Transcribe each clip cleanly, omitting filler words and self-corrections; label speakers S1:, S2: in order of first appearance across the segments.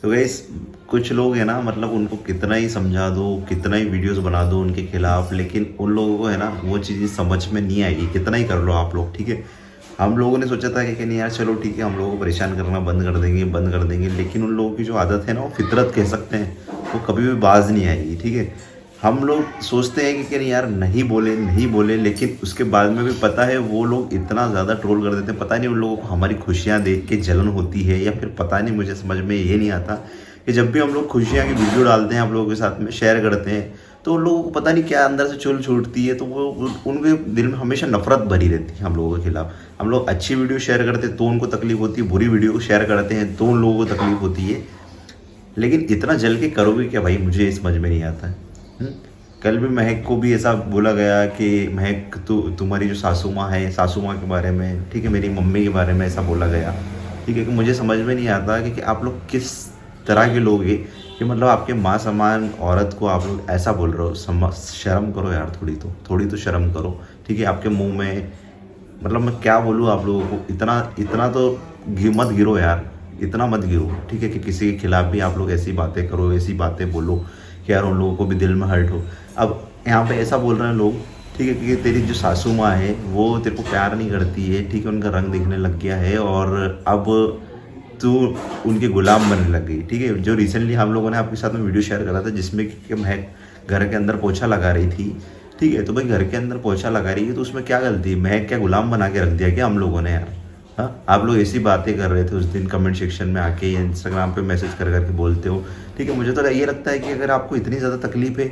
S1: तो गाइस कुछ लोग है ना, मतलब उनको कितना ही समझा दो, कितना ही वीडियोस बना दो उनके खिलाफ, लेकिन उन लोगों को है ना वो चीज़ें समझ में नहीं आएगी, कितना ही कर लो आप लोग। ठीक है, हम लोगों ने सोचा था कि नहीं यार चलो ठीक है, हम लोगों को परेशान करना बंद कर देंगे, लेकिन उन लोगों की जो आदत है ना, वो फितरत कह सकते हैं, वो कभी भी बाज नहीं आएगी। ठीक है, हम लोग सोचते हैं कि नहीं यार नहीं बोले, लेकिन उसके बाद में भी पता है वो लोग इतना ज़्यादा ट्रोल कर देते हैं। पता नहीं उन लोगों को हमारी खुशियाँ देख के जलन होती है, या फिर पता नहीं, मुझे समझ में ये नहीं आता कि जब भी हम लोग खुशियाँ की वीडियो डालते हैं आप लोगों के साथ में शेयर करते हैं, तो उन लोगों को पता नहीं क्या अंदर से चुल छूटती है, तो वो उनके दिल में हमेशा नफरत भरी रहती है हम लोगों के खिलाफ। हम लोग अच्छी वीडियो शेयर करते हैं तो उनको तकलीफ होती है, बुरी वीडियो शेयर करते हैं तो उन लोगों को तकलीफ होती है। लेकिन इतना जल के करोगे क्या भाई, मुझे समझ में नहीं आता है। कल भी महक को भी ऐसा बोला गया कि महक तुम्हारी जो सासू माँ है, सासू माँ के बारे में, ठीक है, मेरी मम्मी के बारे में ऐसा बोला गया। ठीक है, कि मुझे समझ में नहीं आता कि आप लोग किस तरह के लोग हैं कि मतलब आपके माँ समान औरत को आप लोग ऐसा बोल रहे हो। शर्म करो यार, थोड़ी तो शर्म करो। ठीक है, आपके मुंह में, मतलब मैं क्या बोलूँ आप लोगों को, इतना तो मत गिरो यार, इतना मत गिरो। ठीक है, कि किसी के खिलाफ भी आप लोग ऐसी बातें करो, ऐसी बातें बोलो कि यार उन लोगों को भी दिल में हर्ट हो। अब यहाँ पे ऐसा बोल रहे हैं लोग, ठीक है, कि तेरी जो सासू माँ है वो तेरे को प्यार नहीं करती है, ठीक है, उनका रंग दिखने लग गया है और अब तू उनके गुलाम बनने लग गई। ठीक है, जो रिसेंटली हम लोगों ने आपके साथ में वीडियो शेयर करा था जिसमें कि महक घर के अंदर पोछा लगा रही थी। ठीक है, तो भाई घर के अंदर पोछा लगा रही है तो उसमें क्या गलती है? महक क्या गुलाम बना के रख दिया क्या हम लोगों ने यार? हाँ, आप लोग ऐसी बातें कर रहे थे उस दिन कमेंट सेक्शन में आके या इंस्टाग्राम पे मैसेज कर करके बोलते हो। ठीक है, मुझे तो ये लगता है कि अगर आपको इतनी ज़्यादा तकलीफ है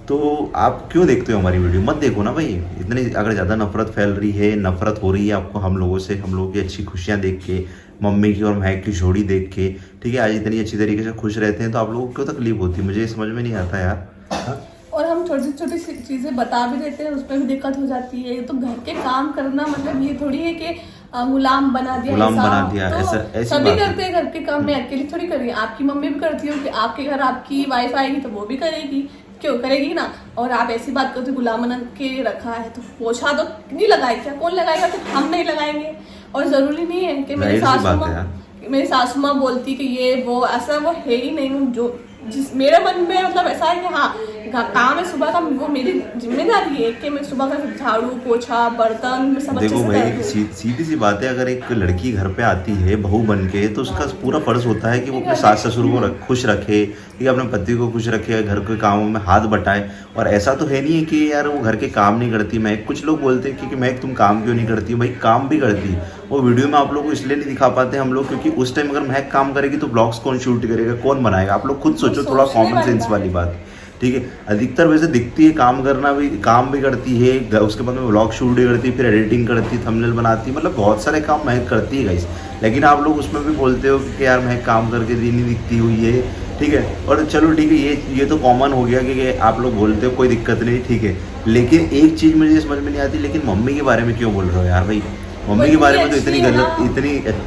S1: तो आप क्यों देखते हो हमारी वीडियो? मत देखो ना भाई। इतनी अगर ज़्यादा नफरत फैल रही है, नफरत हो रही है आपको हम लोगों से, हम लोगों की अच्छी खुशियाँ देख के, मम्मी की और महक की जोड़ी देख के, ठीक है, आज इतनी अच्छी तरीके से खुश रहते हैं, तो आप लोगों को क्यों तकलीफ होती है? मुझे समझ में नहीं आता यार। हाँ?
S2: और हम छोटी छोटी चीजें बता भी देते हैं, उसमें भी दिक्कत हो जाती है। तो घर के काम करना मतलब ये थोड़ी है कि गुलाम बना दिया तो
S1: ऐसी
S2: सभी करते हैं घर के काम। मैं अकेली थोड़ी कर रही हूँ, आपकी मम्मी भी करती हो कि आपके घर आपकी वाइफ आएगी तो वो भी करेगी, क्यों करेगी ना। और आप ऐसी बात करते हो गुलाम बना के रखा है, तो पोछा तो नहीं लगाए क्या? कौन लगाएगा? तो हम नहीं लगाएंगे। और जरूरी नहीं है कि मेरी सासू माँ बोलती कि ये वो, ऐसा वो है ही नहीं। जो जिस मेरे मन में मतलब ऐसा है कि हाँ, काम है सुबह का, वो मेरी जिम्मेदारी है कि मैं सुबह का झाड़ू पोछा बर्तन में सब
S1: देखो भाई, सीधी सी बात है, अगर एक लड़की घर पे आती है बहू बन के, तो उसका पूरा फर्ज होता है कि वो अपने सास ससुर को खुश रखे, कि अपने पति को खुश रखे, घर के कामों में हाथ बटाए। और ऐसा तो है नहीं है कि यार वो घर के काम नहीं करती। मैं, कुछ लोग बोलते हैं कि मैं तुम काम क्यों नहीं करती? भाई काम भी करती, वो वीडियो में आप लोग को इसलिए नहीं दिखा पाते हम लोग क्योंकि उस टाइम अगर महक काम करेगी तो ब्लॉग्स कौन शूट करेगा, कौन बनाएगा? आप लोग खुद सोचो, थोड़ा कॉमन सेंस वाली बात। ठीक है, अधिकतर वैसे दिखती है काम भी करती है, उसके बाद में व्लॉग शूट भी करती है, फिर एडिटिंग करती है, थंबनेल बनाती है, मतलब बहुत सारे काम महक करती है गाइस। लेकिन आप लोग उसमें भी बोलते हो कि यार महक काम करके नहीं दिखती हुई है। ठीक है, और चलो ठीक है, ये तो कॉमन हो गया कि आप लोग बोलते हो, कोई दिक्कत नहीं। ठीक है, लेकिन एक चीज़ मुझे समझ में नहीं आती, लेकिन मम्मी के बारे में क्यों बोल रहे हो यार भाई? मम्मी के बारे में तो इतनी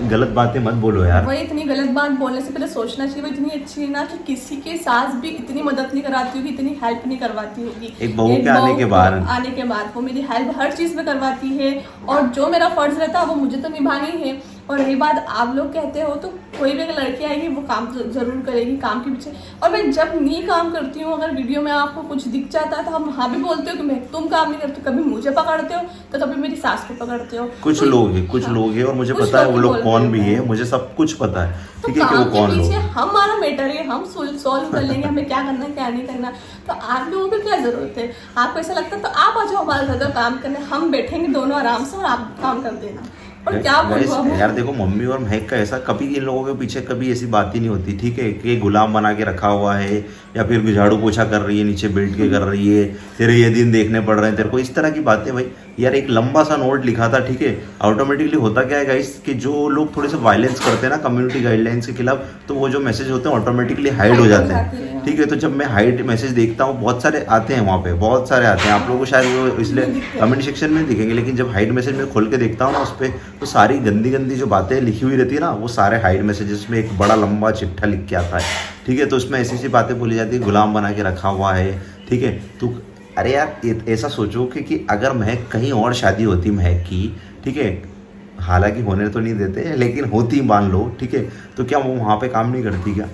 S1: गलत बातें मत बोलो यार।
S2: वही, इतनी गलत बात बोलने से पहले सोचना चाहिए। वो इतनी अच्छी है ना कि किसी के सास भी इतनी मदद नहीं कराती होगी, इतनी हेल्प नहीं करवाती होगी।
S1: एक बहू के आने के बाद
S2: वो मेरी हेल्प हर चीज में करवाती है, और जो मेरा फर्ज रहता है वो मुझे तो निभानी है। और रही बात आप लोग कहते हो, तो कोई भी अगर लड़की आएगी वो काम तो जरूर करेगी, काम के पीछे। और मैं जब नहीं काम करती हूँ, अगर वीडियो में आपको कुछ दिख जाता है तो हम वहाँ भी बोलते हो कि मैं तुम काम नहीं करते। कभी मुझे पकड़ते हो तो कभी मेरी सास को पकड़ते हो।
S1: कुछ लोग हैं और मुझे पता है वो लोग कौन भी है, मुझे सब कुछ पता है। ठीक है, कि वो कौन लोग हैं।
S2: हमारा मैटर है, हम सॉल्व कर लेंगे, हमें क्या करना है क्या नहीं करना। तो आप लोगों को क्या जरूरत है? आपको ऐसा लगता है तो आप आ जाओ हमारे घर काम करने, हम बैठेंगे दोनों आराम से और आप काम कर देना। और क्या
S1: यार देखो, मम्मी और महक का ऐसा कभी इन लोगों के पीछे कभी ऐसी बात ही नहीं होती। ठीक है, कि गुलाम बना के रखा हुआ है, या फिर झाड़ू पोछा कर रही है, नीचे बैठ के कर रही है, तेरे ये दिन देखने पड़ रहे हैं तेरे को, इस तरह की बातें। भाई यार एक लंबा सा नोट लिखा था। ठीक है, ऑटोमेटिकली होता क्या है गाइस कि जो लोग थोड़े से वायलेंस करते हैं ना कम्युनिटी गाइडलाइंस के खिलाफ, तो वो जो मैसेज होते हैं ऑटोमेटिकली हाइड हो जाते हैं। ठीक है, तो जब मैं हाइड मैसेज देखता हूँ, बहुत सारे आते हैं वहाँ पे, बहुत सारे आते हैं, आप लोगों को शायद वो इसलिए कमेंट सेक्शन में दिखेंगे, लेकिन जब हाइड मैसेज में खोल के देखता हूँ ना उस पर, तो सारी गंदी जो बातें लिखी हुई रहती है ना, वो सारे हाइड मैसेजेस में एक बड़ा लंबा चिट्ठा लिख के आता है। ठीक है, तो उसमें ऐसी बातें बोली जाती है, गुलाम बना के रखा हुआ है। ठीक है, तो अरे यार ऐसा सोचो कि अगर महक कहीं और शादी होती महक की, ठीक है, हालांकि होने तो नहीं देते लेकिन होती मान लो, ठीक है, तो क्या वो वहाँ पे काम नहीं करती क्या?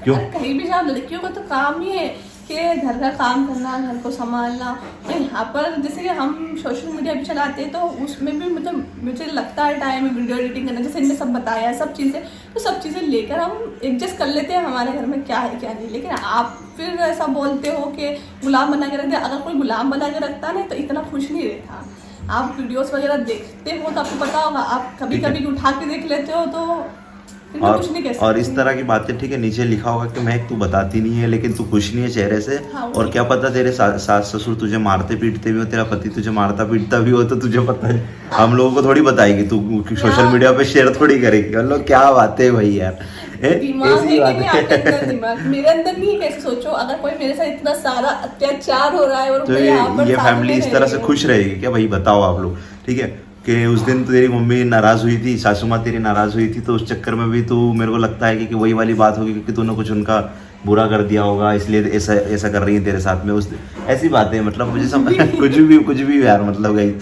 S1: क्यों?
S2: कहीं भी जाओ लड़कियों का तो काम ही है कि घर का काम करना, घर को संभालना। और यहाँ पर जैसे कि हम सोशल मीडिया भी चलाते हैं तो उसमें भी मतलब मुझे लगता है टाइम वीडियो एडिटिंग करना, जैसे इनने सब बताया है सब चीज़ें, तो सब चीज़ें लेकर हम एडजस्ट कर लेते हैं हमारे घर में क्या है क्या नहीं। लेकिन आप फिर ऐसा बोलते हो कि गुलाम बना के रख दिया। अगर कोई गुलाम बना के रखता ना तो इतना खुश नहीं रहता। आप वीडियोस वगैरह देखते हो तो आपको पता होगा, आप कभी कभी उठा के देख लेते हो तो फिर मैं कुछ नहीं कह सकती।
S1: और इस तरह की बातें ठीक है नीचे लिखा होगा कि महक तू बताती नहीं है लेकिन तू खुश नहीं है चेहरे से।
S2: हाँ,
S1: और क्या पता तेरे सास ससुर तुझे मारते पीटते भी हो, तेरा पति तुझे मारता पीटता भी हो, तो तुझे पता है। हम लोगों को थोड़ी बताएगी, तू सोशल मीडिया पे शेयर थोड़ी करेगी। हम लोग क्या बातें है भाई यार,
S2: दिमाग है कि नहीं आपके अंदर? दिमाग मेरे अंदर नहीं है। कैसे सोचो, अगर कोई मेरे साथ इतना सारा अत्याचार हो रहा है और
S1: तो
S2: मैं यहाँ पर
S1: ये
S2: साथ
S1: फैमिली
S2: में
S1: इस
S2: रह
S1: तरह
S2: रही
S1: से
S2: हूँ।
S1: खुश रहेगी क्या भाई? बताओ आप लोग। ठीक है कि उस दिन तो तेरी मम्मी नाराज हुई थी, सासू माँ तेरी नाराज हुई थी, तो उस चक्कर में भी तू, मेरे को लगता है कि वही वाली बात होगी कि तूने कुछ उनका बुरा कर दिया होगा, इसलिए ऐसा ऐसा कर रही है तेरे साथ में। उस ऐसी बातें मतलब मुझे समझ कुछ भी यार, मतलब गई।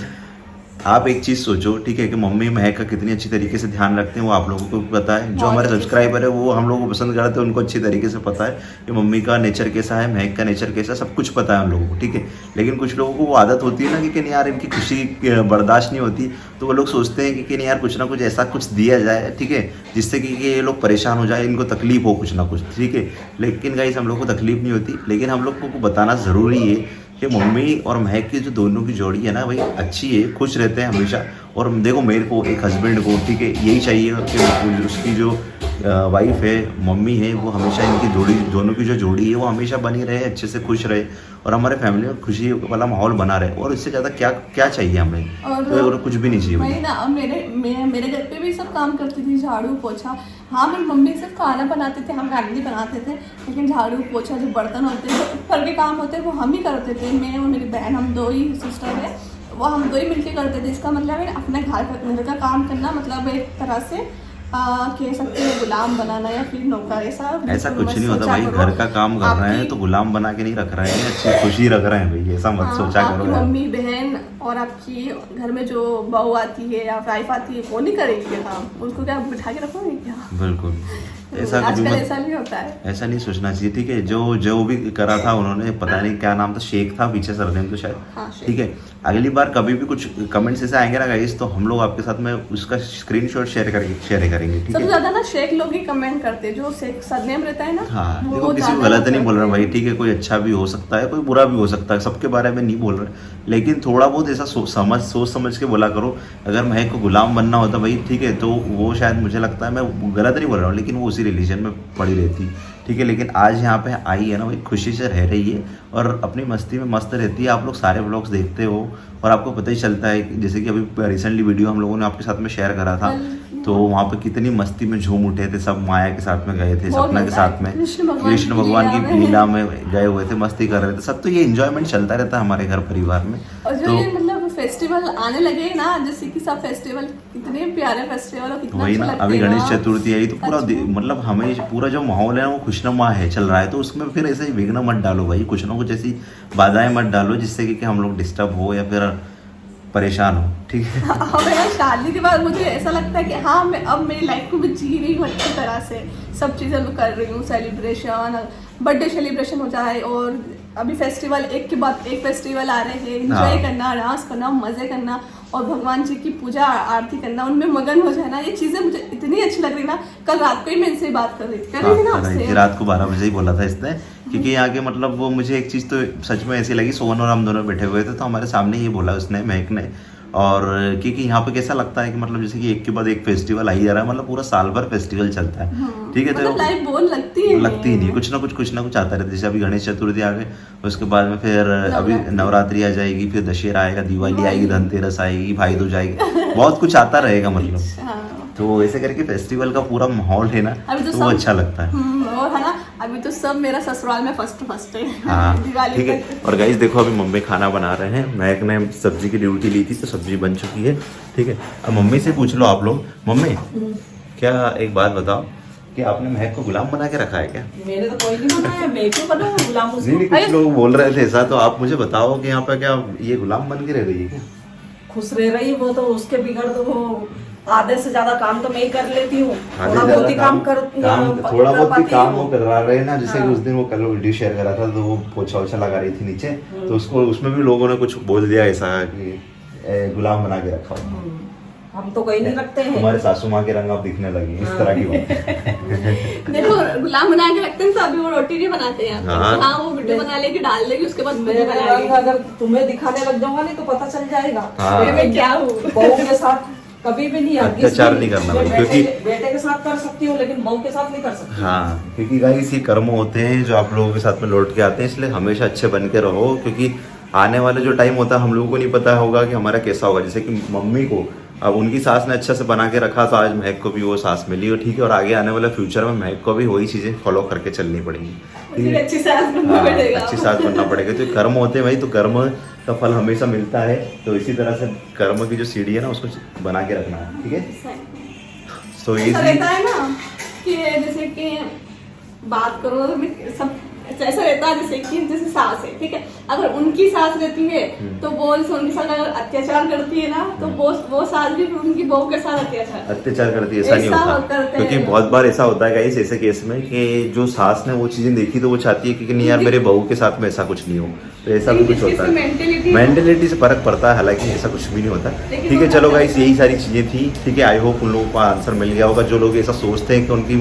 S1: आप एक चीज़ सोचो ठीक है कि मम्मी महक का कितनी अच्छी तरीके से ध्यान रखते हैं वो आप लोगों को भी पता है। जो हमारे सब्सक्राइबर है वो हम लोगों को पसंद करते हैं, उनको अच्छी तरीके से पता है कि मम्मी का नेचर कैसा है, महक का नेचर कैसा है, सब कुछ पता है हम लोगों को। ठीक है, लेकिन कुछ लोगों को वो आदत होती है ना कि नहीं यार इनकी खुशी बर्दाश्त नहीं होती, तो वो लोग सोचते हैं कि नहीं यार कुछ ना कुछ ऐसा कुछ दिया जाए, ठीक है, जिससे कि ये लोग परेशान हो जाए, इनको तकलीफ हो कुछ ना कुछ। ठीक है, लेकिन गाइस हम लोग को तकलीफ नहीं होती, लेकिन हम लोग को बताना ज़रूरी है कि मम्मी और महक की जो दोनों की जोड़ी है ना भाई अच्छी है, खुश रहते हैं हमेशा। और देखो मेरे को एक हस्बैंड को ठीक है यही चाहिए कि उसकी जो वाइफ है, मम्मी है, वो हमेशा इनकी जोड़ी, दोनों की जो जोड़ी है वो हमेशा बनी रहे, अच्छे से खुश रहे और हमारे फैमिली में खुशी वाला माहौल बना रहे। और इससे ज़्यादा क्या क्या चाहिए हमें? और कुछ भी नहीं चाहिए
S2: वही ना। मेरे घर पे भी सब काम करती थी, झाड़ू पोछा। हाँ, मेरी मम्मी सिर्फ खाना बनाते थे, हम खाना नहीं बनाते थे, लेकिन झाड़ू पोछा जो बर्तन होते हैं, ऊपर के काम होते हैं वो हम ही करते थे। मैं और मेरी बहन, हम दो ही सिस्टर है, वो हम दो ही मिलके करते थे। इसका मतलब है अपने घर का काम करना, मतलब एक तरह से कह सकते हैं गुलाम बनाना या फिर नौकर। ऐसा
S1: कुछ नहीं होता भाई, घर का काम कर रहे हैं तो गुलाम बना के नहीं रख रहे हैं, अच्छी खुशी रख रहे हैं भाई, ऐसा मत सोचा करो।
S2: आपकी मम्मी बहन और आपकी घर में जो बहू आती है या वाइफ आती है वो नहीं करेगी ये काम, उसको क्या बिठा के रखोगे क्या? बिल्कुल, ऐसा नहीं होता है,
S1: ऐसा नहीं सोचना चाहिए। ठीक है, जो भी करा था उन्होंने, पता नहीं क्या नाम था, शेख था पीछे सरनेम तो शायद।
S2: हाँ,
S1: ठीक है, अगली बार कभी भी कुछ कमेंट्स ऐसे आएंगे ना गाइस, तो हम लोग आपके साथ में उसका स्क्रीनशॉट शेयर करेंगे। ठीक
S2: सबसे
S1: है,
S2: ज्यादा ना शेख लोग ही कमेंट करते हैं, जो शेख सरनेम रहता है ना।
S1: हाँ, देखो किसी को गलत नहीं बोल रहा भाई, ठीक है, कोई अच्छा भी हो सकता है, कोई बुरा भी हो सकता है, सबके बारे में नहीं बोल रहे, लेकिन थोड़ा बहुत ऐसा सोच समझ के बोला करो। अगर महक को गुलाम बनना होता भाई, ठीक है, तो वो शायद, मुझे लगता है, मैं गलत नहीं बोल रहा हूँ, लेकिन वो उसी रिलीजन में पड़ी रहती। ठीक है, लेकिन आज यहाँ पे आई है ना भाई, खुशी से रह रही है और अपनी मस्ती में मस्त रहती है। आप लोग सारे व्लॉग्स देखते हो और आपको पता ही चलता है, जैसे कि अभी रिसेंटली वीडियो हम लोगों ने आपके साथ में शेयर करा था, तो वहाँ पे कितनी मस्ती में झूम उठे थे सब, माया के साथ में गए थे, सपना के साथ में, कृष्ण भगवान की लीला में गए हुए थे, मस्ती कर रहे थे सब। तो ये एंजॉयमेंट चलता रहता है हमारे घर परिवार में।
S2: और जो ये मतलब फेस्टिवल आने लगे ना, जैसे कि सब फेस्टिवल कितने प्यारे फेस्टिवल और कितना
S1: वही ना, अभी गणेश चतुर्थी आई तो पूरा मतलब हमें पूरा जो माहौल है ना वो खुशनुमा है, चल रहा है, तो उसमें फिर ऐसे विघ्न मत डालो भाई, कुछ ना कुछ ऐसी बाधाएं मत डालो जिससे कि हम लोग डिस्टर्ब हो या फिर परेशान हो। ठीक है,
S2: हमें शादी के बाद मुझे ऐसा लगता है कि हाँ, मैं अब मेरी लाइफ को भी जी रही हूँ अच्छी तरह से, सब चीज़ें मैं कर रही हूँ, सेलिब्रेशन, बर्थडे सेलिब्रेशन हो जाए, और अभी फेस्टिवल एक के बाद एक फेस्टिवल आ रहे हैं, एंजॉय करना, डांस करना, मजे करना और भगवान जी की पूजा आरती करना, उनमें मगन हो जाना, ये चीजें मुझे इतनी अच्छी लग रही ना। कल रात को ही मैं इनसे बात कर रही थी ना आपसे,
S1: रात को 12 बजे ही बोला था इसने, क्योंकि यहाँ के मतलब वो मुझे एक चीज़ तो सच में ऐसी लगी, सोहन और हम दोनों बैठे हुए थे तो हमारे सामने ये बोला उसने, महक ने। और क्योंकि यहाँ पे कैसा लगता है कि मतलब जैसे कि एक के बाद एक फेस्टिवल आ ही जा रहा है, मतलब पूरा साल भर फेस्टिवल चलता है। ठीक है, तो
S2: लाइफ बोर लगती ही
S1: नहीं, कुछ ना कुछ आता रहता है। जैसे अभी गणेश चतुर्थी आ गए, उसके बाद में फिर अभी नवरात्रि आ जाएगी, फिर दशहरा आएगा, दिवाली आएगी, धनतेरस आएगी, भाई दूज आएगी, बहुत कुछ आता रहेगा मतलब। तो ऐसे करके फेस्टिवल का पूरा माहौल है ना, तो वो अच्छा लगता है।
S2: और है ना, अभी तो सब मेरा ससुराल में फर्स्ट है।
S1: हाँ, ठीक है। और गाइस देखो अभी मम्मी खाना बना रहे हैं, महक ने सब्जी की ड्यूटी ली थी तो सब्जी बन चुकी है। ठीक है, अब मम्मी से पूछ लो आप लोग, मम्मी क्या एक बात बताओ कि आपने महक को गुलाम बना के रखा है क्या?
S3: मैंने तो कोई नहीं बनाया, मैं क्यों बनाऊं गुलाम उसको?
S1: नहीं, कुछ लोग बोल रहे थे ऐसा, तो आप मुझे बताओ कि यहाँ पे क्या ये गुलाम बन के रह रही है क्या?
S3: खुश रह रही, वो तो उसके बिगड़ तो वो आधे से ज्यादा काम तो मैं ही कर लेती हूँ,
S1: आधे
S3: थोड़ा
S1: से
S3: बहुत ही
S1: ज्यादा
S3: काम कर
S1: थोड़ा बहुत भी
S3: पाती
S1: काम
S3: हूँ।
S1: वो करवा रहे हैं ना, जैसे कि
S3: हाँ।
S1: उस दिन वो कल वीडियो शेयर करा था तो वो पोछा वोछा लगा रही थी नीचे,
S3: हम्म।
S1: तो उसको उसमें भी लोगों ने कुछ बोल दिया ऐसा कि गुलाम बना के रखा हुआ।
S3: हम तो कहीं नहीं रखते हैं।
S1: तुम्हारे सासू माँ के रंग अब दिखने लगी, इस तरह की बात।
S2: देखो गुलाम बना के रखते हैं तो अभी वो रोटी नहीं बनाते हैं।
S1: हाँ।
S2: हाँ वो वीडियो बना लेगी डाल देगी, उसके बाद खुद
S3: मेरे
S2: ही
S3: रंग
S2: बनाएगी।
S3: अगर तुम्हें दिखाने लग जाऊंगा नहीं तो पता चल जाएगा
S1: हाँ।
S2: मैं क्या हूँ।
S3: बहू के साथ कभी भी नहीं हरगिज़
S1: अत्याचार
S3: भी।
S1: नहीं करना
S3: मैं
S1: भाई, क्योंकि
S3: बेटे के साथ कर सकती हूँ लेकिन बहू के साथ नहीं कर सकती।
S1: हाँ, क्योंकि गाइस ये कर्म होते हैं जो आप लोगों के साथ में लौट के आते हैं, इसलिए हमेशा अच्छे बन के रहो, क्योंकि आने वाला जो टाइम होता है हम लोगों को नहीं पता होगा कि हमारा कैसा होगा। जैसे कि मम्मी को अब उनकी सास ने अच्छे से बना के रखा तो आज महक को भी वो सास मिली, और ठीक है, और आगे आने वाले फ्यूचर में महक को भी वही चीजें फॉलो करके चलनी पड़ेंगी। ठीक
S2: फिर
S1: है?
S2: अच्छी सास बनना
S1: हाँ,
S2: पड़ेगा।
S1: अच्छी सास बनना पड़ेगा। तो कर्म होते हैं भाई, तो कर्म का फल हमेशा मिलता है, तो इसी तरह से कर्म की जो सीढ़ी है ना उसको बना के रखना है। ठीक है, सो
S2: ऐसा रहता है ना कि जैसे कि बात करो सब ऐसा रहता है जैसे सास है, ठीक है, अगर उनकी सास रहती है तो वो जैसे उनके साथ अगर अत्याचार करती है ना तो वो सास भी फिर उनकी बहू के साथ
S1: अत्याचार करती है, ऐसा नहीं
S2: ऐसा
S1: होता।
S2: करते
S1: क्योंकि
S2: हैं।
S1: बहुत बार ऐसा होता है गाइस ऐसे केस में कि जो सास ने वो चीजें देखी तो वो चाहती है कि नहीं यार मेरे बहू के साथ में ऐसा कुछ नहीं हो, तो ऐसा भी कुछ होता है। मेंटेलिटी से फर्क पड़ता है, हालांकि ऐसा कुछ भी नहीं होता।
S2: लेकिन
S1: ठीक है,
S2: वो
S1: चलो
S2: होता है।
S1: गाइस यही सारी चीजें थी। ठीक है, आई होप उन लोगों को आंसर मिल गया होगा। जो लोग ऐसा सोचते हैं कि उनकी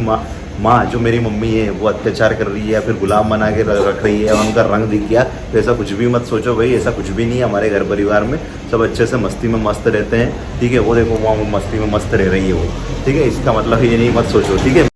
S1: माँ जो मेरी मम्मी है वो अत्याचार कर रही है या फिर गुलाम बना के रख रही है, उनका रंग दिख गया, तो ऐसा कुछ भी मत सोचो भाई, ऐसा कुछ भी नहीं है। हमारे घर परिवार में सब अच्छे से मस्ती में मस्त रहते हैं। ठीक है, वो देखो वो मस्ती में मस्त रह रही है वो। ठीक है, इसका मतलब ये नहीं मत सोचो। ठीक है।